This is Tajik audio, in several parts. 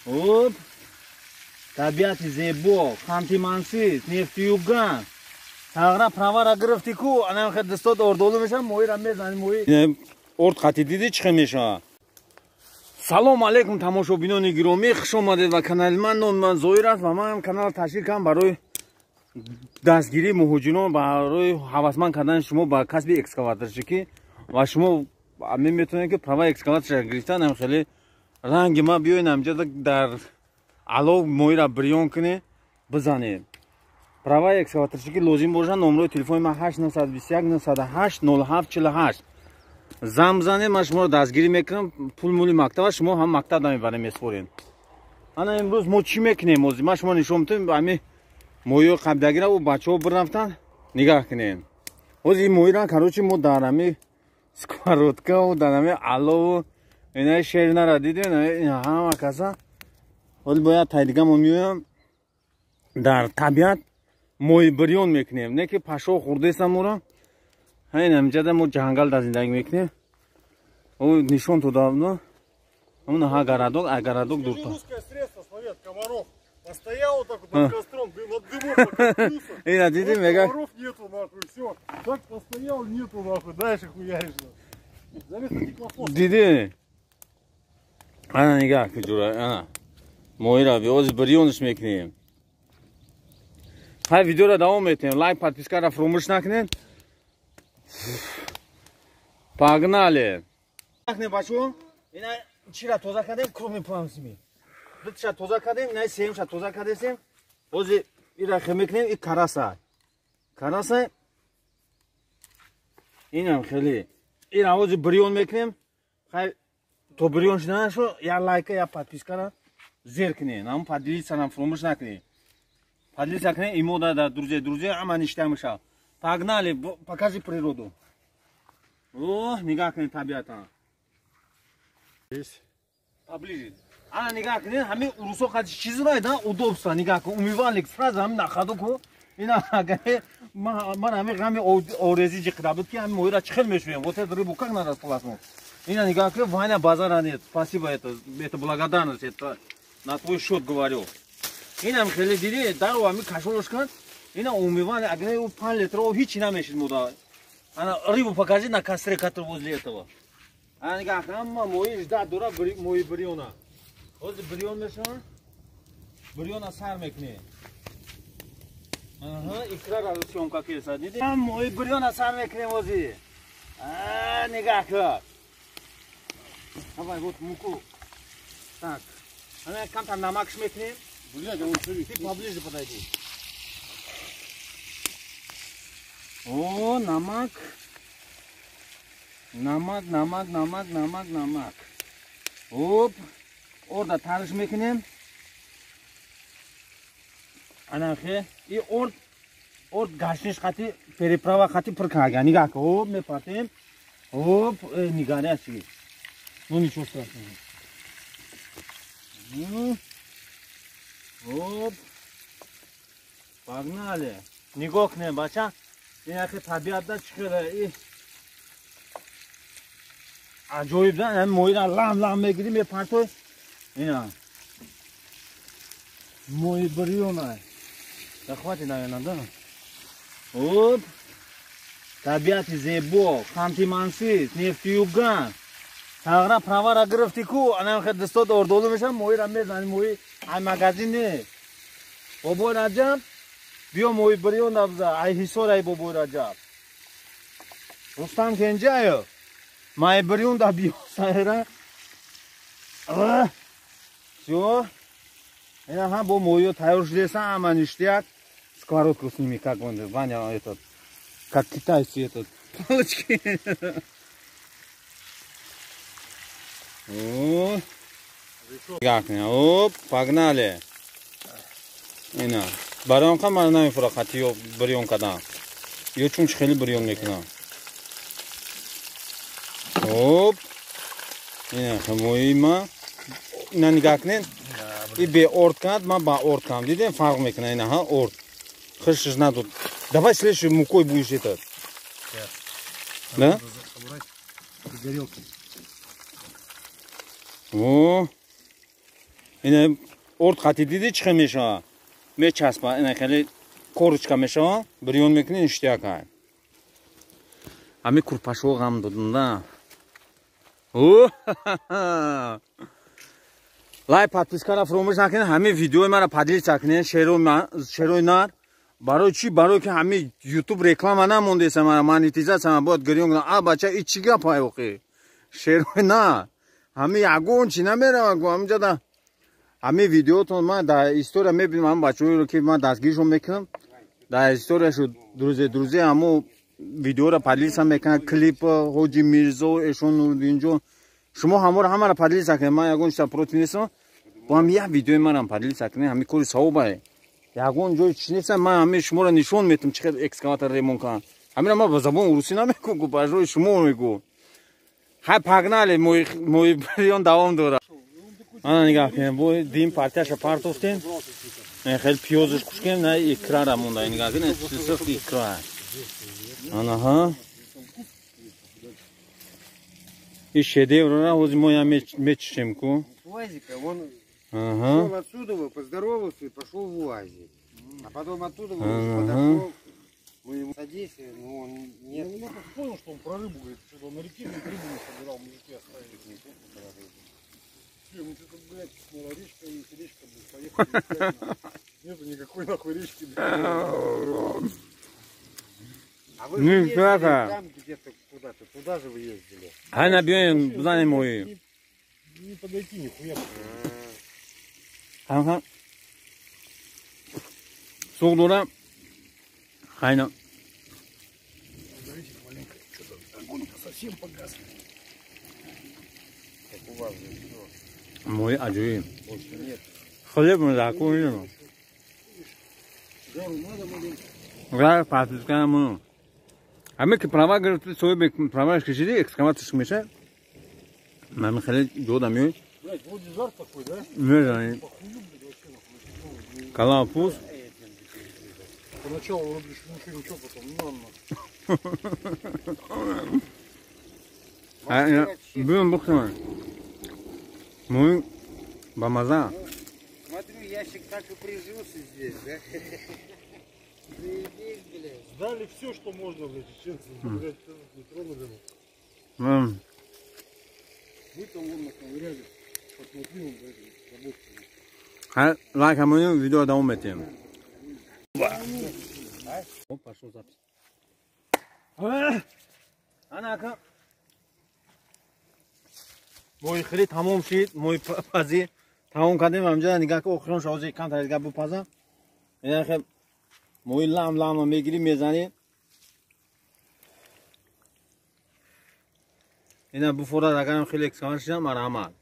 Оп. Табиати зебо, хантимансиз, нефтиюган. Тағра правара гирифти ку, анам хадистот ордолу мешам, моира мезани мои. Орд хати диди чиқа меша. Салом алейкум тамошобинони гиромӣ, хуш омадед ба канали ман. Номи ман Зоир аст ва ман канал ташкил кардам барои дастгирии муҳоҷирон, барои ҳавасманд кардани шумо ба касби экскаваторчикӣ ва шумо метавонед ки права экскаваторчика гирифтан ҳам хеле ранги ма биёед ҳамҷода дар алов моира бирён кунед, бизанед. Права экскаваторчики лозим бошад. номерои телефони ман 8921 98 0748. зам бизанед, ман шуморо дастгирӣ мекунам, пул мули мактаба шумо ҳам мактаб намебарем меспоред. ана имрӯз мо чӣ мекунем? Ҳозир ман шумо нишон медиҳам, ами моҳиёи қабдагира у бачаҳо бирафтан нигаҳ кунем. ҳозир ин моҳира карочи мо дар ами сковородка дар ами алову инаи шернара дидем, ҳама каса. ҳоли бояд тайдига мо меоям дар табиат моҳи бирён мекунем, не ки пашо хурдеса моро. ҳайн ҳамҷада мо ҷангал дар зиндагӣ мекунем. нишон то давно он агарадок дурта. Постоял вот так вот под костром, над дымом покатился. Ина, диди, мега. Комаров нету, нахуй, все. Так постоял, нету, нахуй, дальше хуяришь. Заместо диклофоса. Диди. Ана нигах куҷура, ана. Моира, ҳозир бирёниш мекунем. ҳай видеоро давом метавонем. Лайк, подпискаро фаромӯш накунед. Погнали. Нахне бачо, ина чира тоза кардем, кроме пламсими. Дутша тоза кардем, ина семша тоза кардем. Ҳозир ира хе мекунем, и караса. Караса. Инам хеле. Ира ҳозир бирён мекунем. Хай то бирён шуда нашо, я лайка, я подпискаро зер кунед. Ам поделитсанам фаромӯш накунед. Поделиться кунед, и мо да друзья, ама ништя меша. Погнали, покажи природу. О, нигах кунед табиата. Здесь. Поближе. Ана нигах кунед, ҳамин урусо хати чизрай да, удобства, нигах кун. Умивальник сразу ҳамин нахаду ку. Ина агаре ман ҳамин ғами орези ҷиқда буд ки ҳамин моҳира чихел мешуем. Вот это рыбу как надо спласнуть? Ина нигах кунед, Ваня базара нет. Спасибо, это благодарность, это на твой счет говорю. Ина хеле диди, дару ҳамин кашолош канд. Ина умивальник, агаре 5 литро ҳичи намешид мода. Ана рыбу покажи на костре, который возле этого. Ана нигах, ҳама моҳи ждат дора моҳи бирёна. ҳозир бирён мешавад. Бирёна сар мекунед. Аҳа, икрара съёмка кеса, диди? Моҳи бирёна сар мекунем ҳозир. Нигах кун. Давай, вот муку. Так. Ана камта намакш мекунем. Блядь, он смотри. Ты поближе подойди. О, намак. Намак. Оп. Орда тариш мекунем. Анахе. И орд гашниш хати переправа хати пркага. Нигах. Оп, мепартем. Оп, нигаре ачи. Ну ничего страшного. Оп. Погнали. Нигох не бача. Инахе табиатда чихела. Ajoyib da, hem moira lam megiri me parto. Ina. Moi biriona. Da khwati na yananda. Hop. Tabiati zebo, xantimansiz, neftiyugan. Tag'ra pravara girifti ku, anam xadistod ordolu mesham moira mezani moi ay magazin ne. Bobo Rajab. Biyo moi biriona bza, ay hisor ay bobo Rajab. Rustam Kenjayev. Мои бирён да биё сайра. Всё. Ина ҳам бо моё тайёр шудеса, ама ништяк. Сковородку сними, как он, Ваня, этот, как китайцы, этот, палочки. Оп, погнали. Ина. Барёнка ман намефура хати ё бирёнка да. Ё чун хеле бирён мекунам. Оп. Ина моима. Ина нигах кунед. И бе орд канд, ман ба орд кам. Дидем фарқ мекуна ина, ҳа, орд. Хиршиш надод. Давай следующий мукой будешь этот. Да? О. اینه ارد خطی دیدی چه میشه میچسبه اینه خیلی کورچکا میشه بریون میکنی اشتیا کن همه کرپاشو غم دادن да اوه лайк подпискаро фаромӯш накунед ҳамин видеои маро падлис накунед шерои нар барои чӣ барои ки ҳамин ютуб реклама намондеса мара монетизатсия бояд гирён кунам а бача и чӣ гапай охи шерои нар ҳамин ягон чӣ намеравад ҳаминҷода ҳамин видеотон ман дар история мебинам ҳамин бачаҳоеро ки ман дастгиришон мекунам дар историяшо друзе ҳамо видеоро падлиса мекунад клип ҳоҷи мирзо эшон нурдинҷон шумо ҳаморо ҳамаро падлис накунед ман ягон чиза против нестам бо ҳам як видеои маро падлис накунед ҳамин кори савобае ягон ҷои чӣ неста ман ҳамин шуморо нишон метам чӣ қадр экскаватор ремонт кунам ҳаминро ман ба забони урусӣ намегӯ ба рӯи шумо мегӯ ҳай пагнали мои бирён давом дорад ана нигоҳ кунед бо дим партияша партофтем хеле пиёзаш кушкем на икрара монда нигоҳ кунед сифти икра анаҳа и шедеврра ҳозир мо ям мечишем ку УАЗика, он шел отсюда, поздоровался и пошел в УАЗик. А потом оттуда подошел, мы ему содействие, но он нет. Я так понял, что он про рыбу говорит, что он на реке рыбу не собирал, мужики оставили. Мы что-то, блядь, смотрела, речка есть, речка, блядь, поехали. Нету никакой нахуй речки, блядь. А вы же ездили там где-то куда-то, туда же вы ездили. ҳай набиёем бизанем мои Не подойти нихуя. ҳамха суғ дора хайна Подождите маленько, что-то огонь совсем погас. Как у вас же все. мои аҷоиб Больше нет. хлеб закунем Жару надо маленько. ра подпискаам ҳаме ки права гирифти соҳиби праваш кишиди экскаваторш меша ман хеле ҷода меои Блядь, вроде жар такой, да? мезани Похую, блядь, вообще нахуй. калафуз Поначалу вроде ничего, потом бюн бухтама мои ба маза Смотрю, ящик так и прижился здесь, да? Заебись, блядь. сдали все, что можно, блядь, честно, блядь, не тронули. Вы там вон наковыряли, посмотри, он, блядь, работает. лайк ҳамои видео давом метем пошел запись ана ака мои хирид тамом шид мои пази тамом кардем ҳамҷода нигоҳ ки охирон шозӣ кам таридга бупаза инахе мои лама мегирӣ мезанӣ ина буфорад агарам хеле экскаватор шидам марҳамат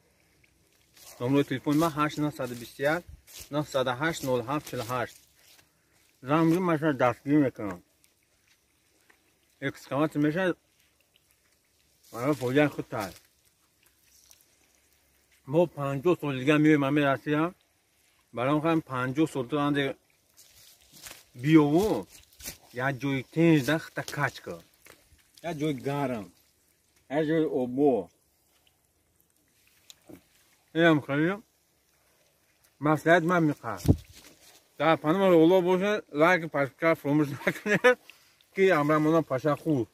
номерои телефони ман 8921 908 0748 замги маша дастгир мекунам экскаватор мешад ара фоҷаи худтар мо 50 соли дига меоем ҳаме россия барам хаем 50 сол то анде биёву як ҷои тенҷда хита кач кар як ҷои гарм як ҷои обо инам хеле маслиҳат ман меқард дар паномаро оло бошад лайк подписка фаромӯш накунед ки амрамона паша худ